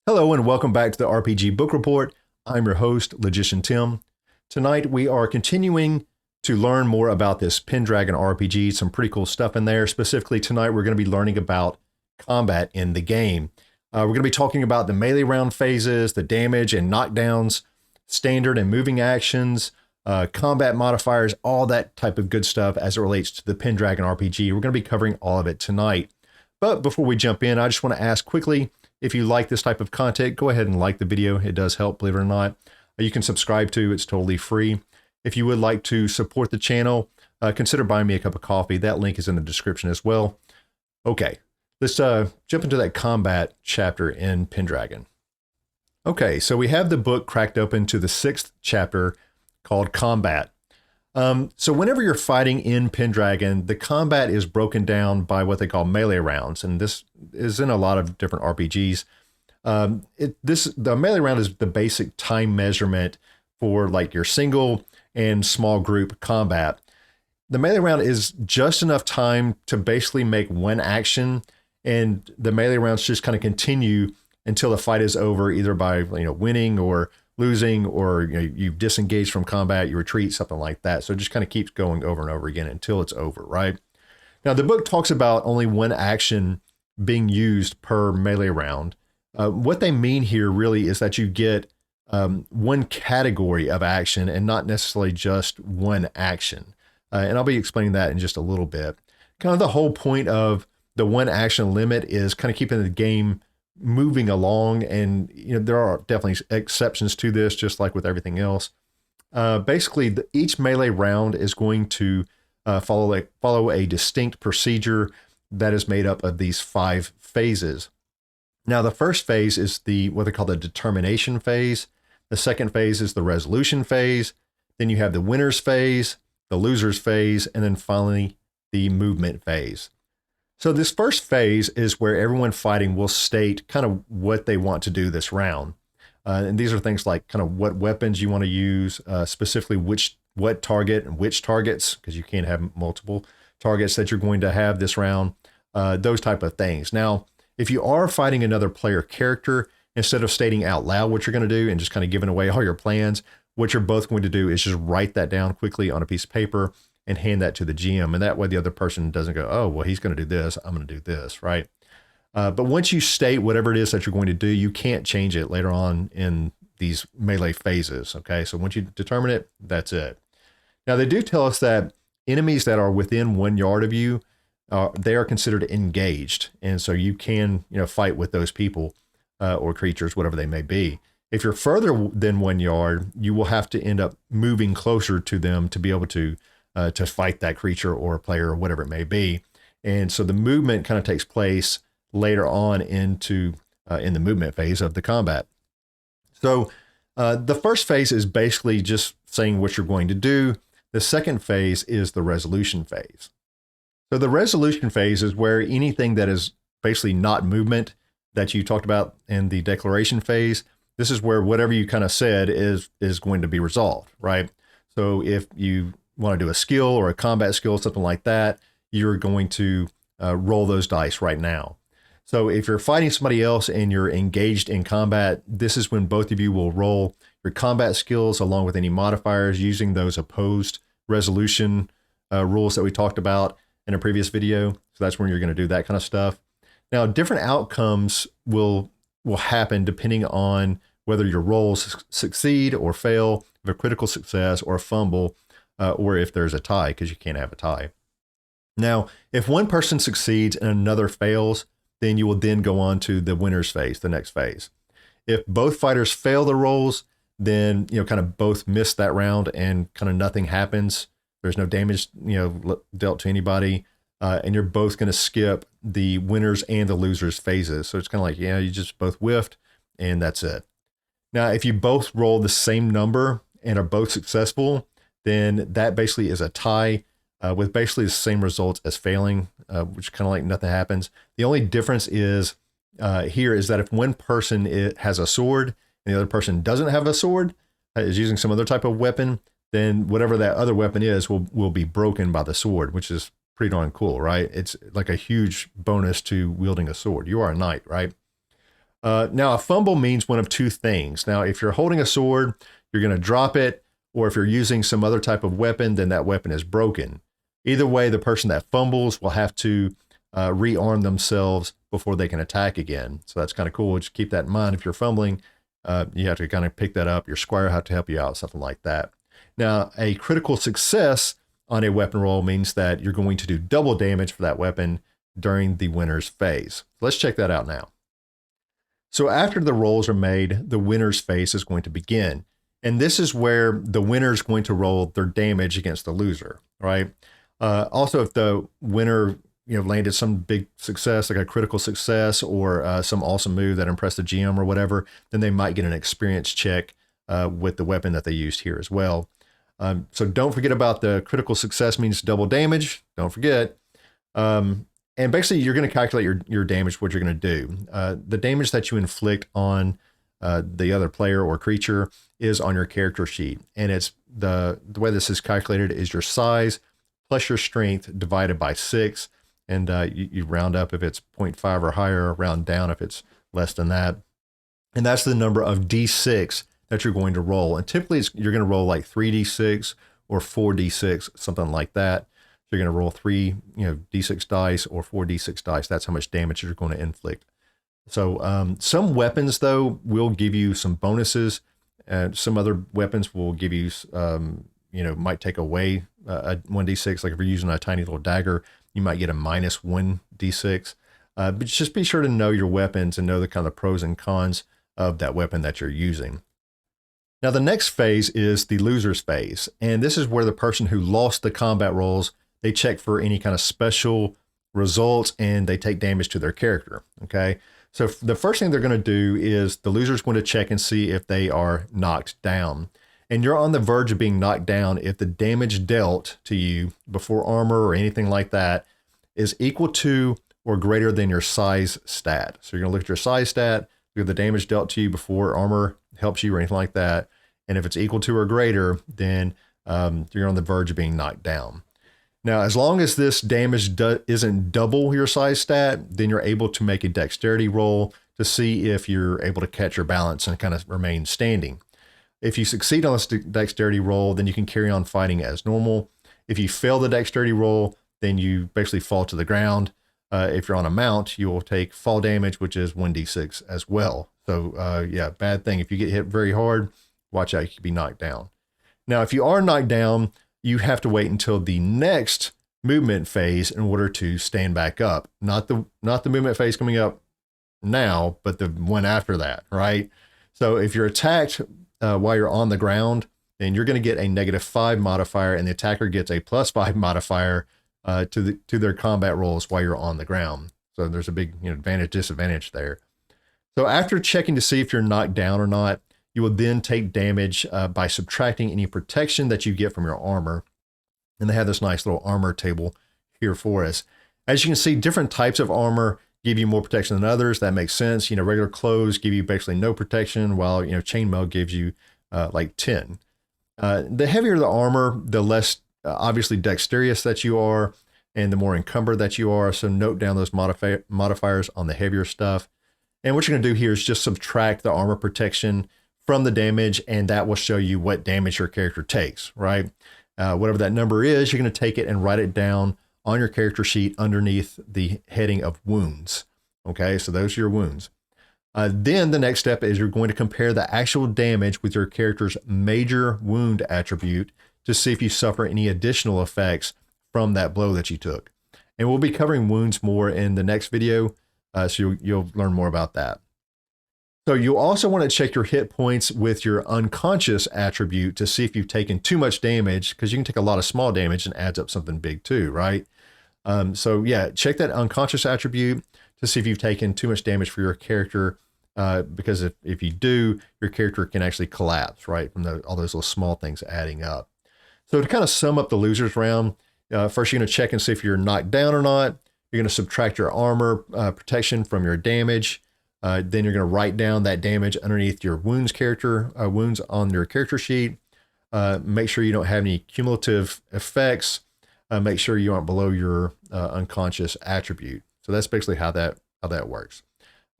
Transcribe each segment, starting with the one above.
Hello and welcome back to the RPG Book Report. I'm your host, Logician Tim. Tonight we are continuing to learn more about this Pendragon RPG, some pretty cool stuff in there. Specifically tonight we're going to be learning about combat in the game. We're going to be talking about the melee round phases, the damage and knockdowns, standard and moving actions, combat modifiers, all that type of good stuff as it relates to the Pendragon RPG. We're going to be covering all of it tonight. But before we jump in, I just want to ask quickly, if you like this type of content, go ahead and like the video. It does help, believe it or not. You can subscribe to, it's totally free. If you would like to support the channel, consider buying me a cup of coffee. That link is in the description as well. Okay, let's jump into that combat chapter in Pendragon. Okay, so we have the book cracked open to the 6th chapter called Combat. So whenever you're fighting in Pendragon, the combat is broken down by what they call melee rounds, and this is in a lot of different RPGs. The melee round is the basic time measurement for like your single and small group combat. The melee round is just enough time to basically make one action, and the melee rounds just kind of continue until the fight is over, either by winning or losing, or you've disengaged from combat, you retreat, something like that. So it just kind of keeps going over and over again until it's over, right? Now, the book talks about only one action being used per melee round. What they mean here really is that you get one category of action and not necessarily just one action. And I'll be explaining that in just a little bit. Kind of the whole point of the one action limit is kind of keeping the game moving along, and there are definitely exceptions to this, just like with everything else. Basically, each melee round is going to follow a distinct procedure that is made up of these 5 phases. Now, the first phase is what they call the determination phase. The second phase is the resolution phase. Then you have the winners phase, the losers phase, and then finally the movement phase. So this first phase is where everyone fighting will state kind of what they want to do this round. And these are things like kind of what weapons you want to use, specifically what target and which targets, because you can't have multiple targets that you're going to have this round, those type of things. Now, if you are fighting another player character, instead of stating out loud what you're going to do and just kind of giving away all your plans, what you're both going to do is just write that down quickly on a piece of paper and hand that to the GM. And that way the other person doesn't go, oh, well, he's going to do this, I'm going to do this, right? But once you state whatever it is that you're going to do, you can't change it later on in these melee phases, okay? So once you determine it, that's it. Now, they do tell us that enemies that are within 1 yard of you, they are considered engaged. And so you can, fight with those people or creatures, whatever they may be. If you're further than 1 yard, you will have to end up moving closer to them to be able to fight that creature or player or whatever it may be. And so the movement kind of takes place later on in the movement phase of the combat. So the first phase is basically just saying what you're going to do. The second phase is the resolution phase. So the resolution phase is where anything that is basically not movement that you talked about in the declaration phase, this is where whatever you kind of said is going to be resolved, right? So if you want to do a skill or a combat skill, something like that, you're going to roll those dice right now. So if you're fighting somebody else and you're engaged in combat, this is when both of you will roll your combat skills along with any modifiers using those opposed resolution rules that we talked about in a previous video. So that's when you're going to do that kind of stuff. Now, different outcomes will happen depending on whether your rolls succeed or fail, if a critical success or a fumble, or if there's a tie, because you can't have a tie. Now, if one person succeeds and another fails, then you will then go on to the winner's phase, the next phase. If both fighters fail the rolls, then, kind of both miss that round and kind of nothing happens. There's no damage, dealt to anybody. And you're both going to skip the winners and the losers phases. So it's kind of like, you just both whiffed and that's it. Now, if you both roll the same number and are both successful, then that basically is a tie with basically the same results as failing, which kind of like nothing happens. The only difference is here is that if one person has a sword and the other person doesn't have a sword, is using some other type of weapon, then whatever that other weapon is will be broken by the sword, which is pretty darn cool, right? It's like a huge bonus to wielding a sword. You are a knight, right? Now, a fumble means one of two things. Now, if you're holding a sword, you're going to drop it, or if you're using some other type of weapon, then that weapon is broken. Either way, the person that fumbles will have to rearm themselves before they can attack again. So that's kind of cool. Just keep that in mind. If you're fumbling, you have to kind of pick that up. Your squire have to help you out, something like that. Now, a critical success on a weapon roll means that you're going to do double damage for that weapon during the winner's phase. Let's check that out now. So after the rolls are made, the winner's phase is going to begin. And this is where the winner is going to roll their damage against the loser, right? Also, if the winner landed some big success, like a critical success or some awesome move that impressed the GM or whatever, then they might get an experience check with the weapon that they used here as well. So don't forget about the critical success means double damage. Don't forget. And basically, you're going to calculate your damage, what you're going to do. The damage that you inflict on the other player or creature is on your character sheet. And it's the way this is calculated is your size plus your strength divided by 6. And you round up if it's 0.5 or higher, round down if it's less than that. And that's the number of D6 that you're going to roll. And typically, you're going to roll like 3D6 or 4D6, something like that. So you're going to roll 3, D6 dice or 4D6 dice. That's how much damage you're going to inflict. So some weapons, though, will give you some bonuses. Some other weapons will give you, might take away a 1D6. Like if you're using a tiny little dagger, you might get a minus 1D6. But just be sure to know your weapons and know the kind of pros and cons of that weapon that you're using. Now, the next phase is the loser's phase. And this is where the person who lost the combat rolls, they check for any kind of special results and they take damage to their character. Okay. So the first thing they're going to do is the loser's going to check and see if they are knocked down. And you're on the verge of being knocked down if the damage dealt to you before armor or anything like that is equal to or greater than your size stat. So you're going to look at your size stat, look at the damage dealt to you before armor helps you or anything like that. And if it's equal to or greater, then you're on the verge of being knocked down. Now, as long as this damage isn't double your size stat, then you're able to make a dexterity roll to see if you're able to catch your balance and kind of remain standing. If you succeed on this dexterity roll, then you can carry on fighting as normal. If you fail the dexterity roll, then you basically fall to the ground. If you're on a mount, you will take fall damage, which is 1d6 as well. So yeah, bad thing. If you get hit very hard, watch out, you could be knocked down. Now, if you are knocked down, you have to wait until the next movement phase in order to stand back up. Not the movement phase coming up now, but the one after that, right? So if you're attacked while you're on the ground, then you're going to get a -5 modifier, and the attacker gets a +5 modifier to their combat rolls while you're on the ground. So there's a big advantage, disadvantage there. So after checking to see if you're knocked down or not, you will then take damage by subtracting any protection that you get from your armor. And they have this nice little armor table here for us. As you can see, different types of armor give you more protection than others. That makes sense. Regular clothes give you basically no protection, while chainmail gives you like 10. The heavier the armor, the less obviously dexterous that you are, and the more encumbered that you are. So note down those modifiers on the heavier stuff. And what you're going to do here is just subtract the armor protection from the damage, and that will show you what damage your character takes, right? Whatever that number is, you're going to take it and write it down on your character sheet underneath the heading of wounds. Okay, so those are your wounds. Then the next step is you're going to compare the actual damage with your character's major wound attribute to see if you suffer any additional effects from that blow that you took. And we'll be covering wounds more in the next video, so you'll learn more about that. So you'll also want to check your hit points with your unconscious attribute to see if you've taken too much damage, because you can take a lot of small damage and adds up something big too, right? So yeah, check that unconscious attribute to see if you've taken too much damage for your character, because if you do, your character can actually collapse, right? From all those little small things adding up. So to kind of sum up the losers round, first you're going to check and see if you're knocked down or not. You're going to subtract your armor protection from your damage. Then you're going to write down that damage underneath your wounds on your character sheet. Make sure you don't have any cumulative effects. Make sure you aren't below your unconscious attribute. So that's basically how that works.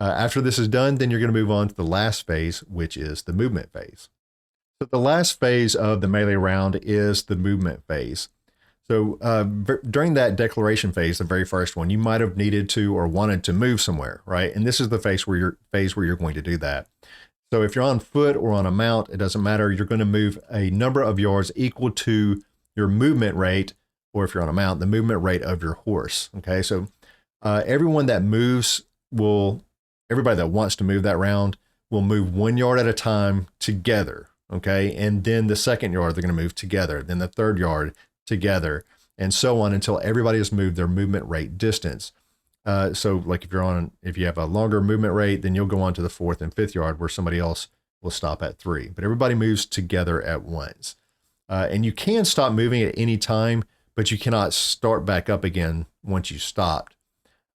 After this is done, then you're going to move on to the last phase, which is the movement phase. So the last phase of the melee round is the movement phase. So during that declaration phase, the very first one, you might have needed to or wanted to move somewhere, right? And this is the phase where you're going to do that. So if you're on foot or on a mount, it doesn't matter. You're going to move a number of yards equal to your movement rate, or if you're on a mount, the movement rate of your horse. Okay, so everyone that moves everybody that wants to move that round will move 1 yard at a time together. Okay, and then the second yard, they're going to move together. Then the third yard together, and so on until everybody has moved their movement rate distance. So like if you have a longer movement rate, then you'll go on to the fourth and fifth yard where somebody else will stop at 3. But everybody moves together at once. And you can stop moving at any time, but you cannot start back up again once you stopped.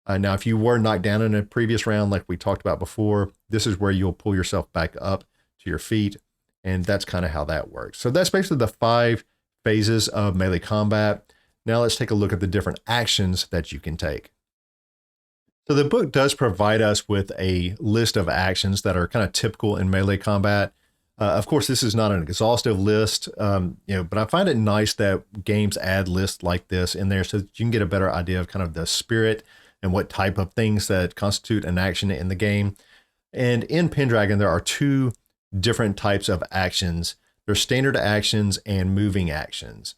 Now, if you were knocked down in a previous round, like we talked about before, this is where you'll pull yourself back up to your feet. And that's kind of how that works. So that's basically the 5 phases of melee combat. Now let's take a look at the different actions that you can take. So the book does provide us with a list of actions that are kind of typical in melee combat. Of course, this is not an exhaustive list, but I find it nice that games add lists like this in there so that you can get a better idea of kind of the spirit and what type of things that constitute an action in the game. And in Pendragon, there are 2 different types of actions. There's standard actions and moving actions.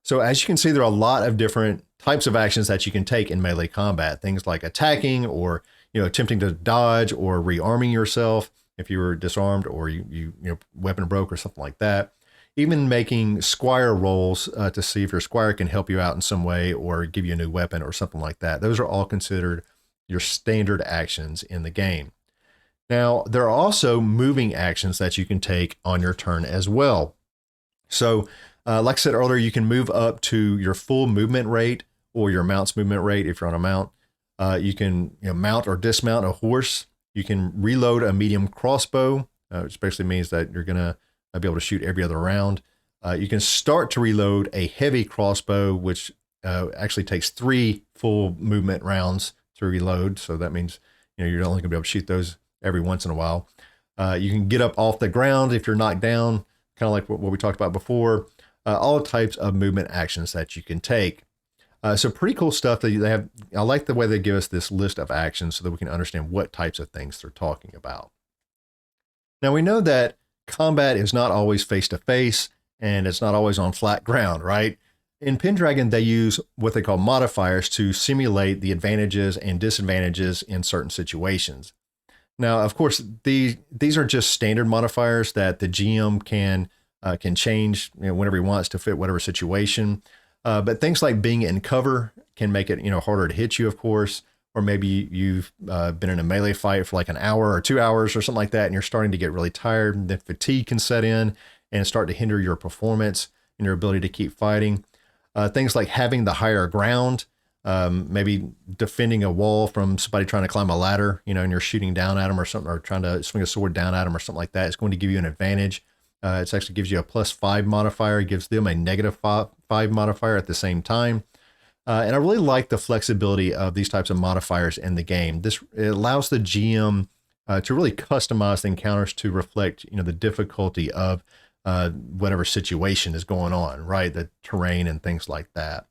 So as you can see, there are a lot of different types of actions that you can take in melee combat. Things like attacking, or attempting to dodge, or rearming yourself if you were disarmed, or your weapon broke or something like that. Even making squire rolls to see if your squire can help you out in some way or give you a new weapon or something like that. Those are all considered your standard actions in the game. Now, there are also moving actions that you can take on your turn as well. So, like I said earlier, you can move up to your full movement rate or your mount's movement rate if you're on a mount. You can mount or dismount a horse. You can reload a medium crossbow, which basically means that you're going to be able to shoot every other round. You can start to reload a heavy crossbow, which actually takes 3 full movement rounds to reload. So that means you're only going to be able to shoot those every once in a while. You can get up off the ground if you're knocked down, kind of like what we talked about before. All types of movement actions that you can take. So pretty cool stuff that they have. I like the way they give us this list of actions so that we can understand what types of things they're talking about. Now we know that combat is not always face-to-face, and it's not always on flat ground, right? In Pendragon, they use what they call modifiers to simulate the advantages and disadvantages in certain situations. Now, of course, these are just standard modifiers that the GM can change whenever he wants to fit whatever situation. But things like being in cover can make it harder to hit you, of course. Or maybe you've been in a melee fight for like an hour or 2 hours or something like that, and you're starting to get really tired. And then fatigue can set in and start to hinder your performance and your ability to keep fighting. Things like having the higher ground, maybe defending a wall from somebody trying to climb a ladder, and you're shooting down at them or something, or trying to swing a sword down at them or something like that. It's going to give you an advantage. It actually gives you a +5 modifier. It gives them a -5 modifier at the same time. And I really like the flexibility of these types of modifiers in the game. It allows the GM to really customize the encounters to reflect, the difficulty of whatever situation is going on, right? The terrain and things like that.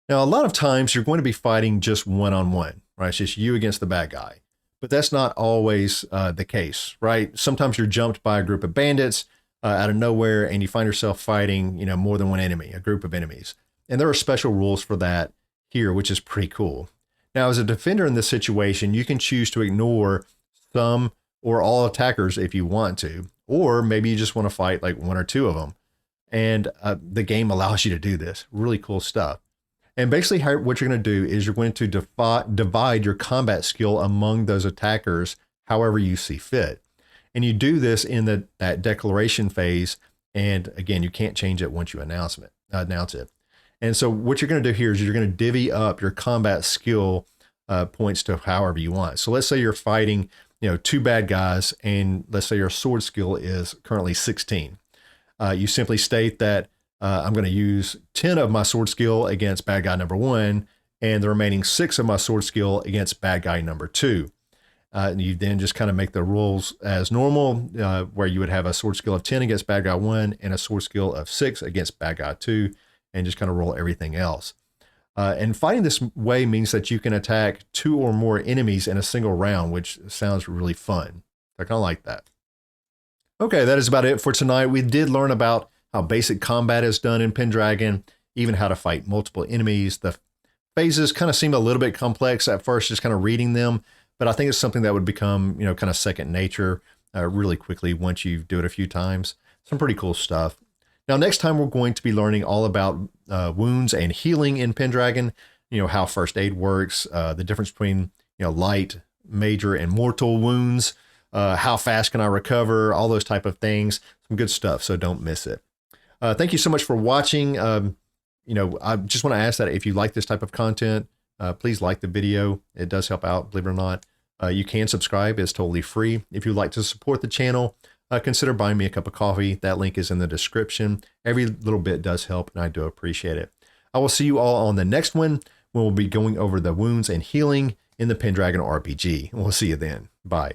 Now, a lot of times you're going to be fighting just one-on-one, right? It's just you against the bad guy. But that's not always the case, right? Sometimes you're jumped by a group of bandits out of nowhere, and you find yourself fighting, more than one enemy, a group of enemies. And there are special rules for that here, which is pretty cool. Now, as a defender in this situation, you can choose to ignore some or all attackers if you want to, or maybe you just want to fight like 1 or 2 of them. And the game allows you to do this. Really cool stuff. And basically what you're going to do is you're going to divide your combat skill among those attackers however you see fit. And you do this in that declaration phase. And again, you can't change it once you announce it. And so what you're going to do here is you're going to divvy up your combat skill points to however you want. So let's say you're fighting 2 bad guys, and let's say your sword skill is currently 16. You simply state that I'm going to use 10 of my sword skill against bad guy number 1, and the remaining 6 of my sword skill against bad guy number 2. And you then just kind of make the rules as normal, where you would have a sword skill of 10 against bad guy 1 and a sword skill of 6 against bad guy 2, and just kind of roll everything else. And fighting this way means that you can attack 2 or more enemies in a single round, which sounds really fun. I kind of like that. Okay, that is about it for tonight. We did learn about how basic combat is done in Pendragon, even how to fight multiple enemies. The phases kind of seem a little bit complex at first, just kind of reading them, but I think it's something that would become, kind of second nature really quickly once you do it a few times. Some pretty cool stuff. Now, next time we're going to be learning all about wounds and healing in Pendragon, how first aid works, the difference between, light, major, and mortal wounds, how fast can I recover, all those type of things. Some good stuff, so don't miss it. Thank you so much for watching. I just want to ask that if you like this type of content, please like the video. It does help out, believe it or not. You can subscribe. It's totally free. If you'd like to support the channel, consider buying me a cup of coffee. That link is in the description. Every little bit does help, and I do appreciate it. I will see you all on the next one, when we'll be going over the wounds and healing in the Pendragon RPG. We'll see you then. Bye.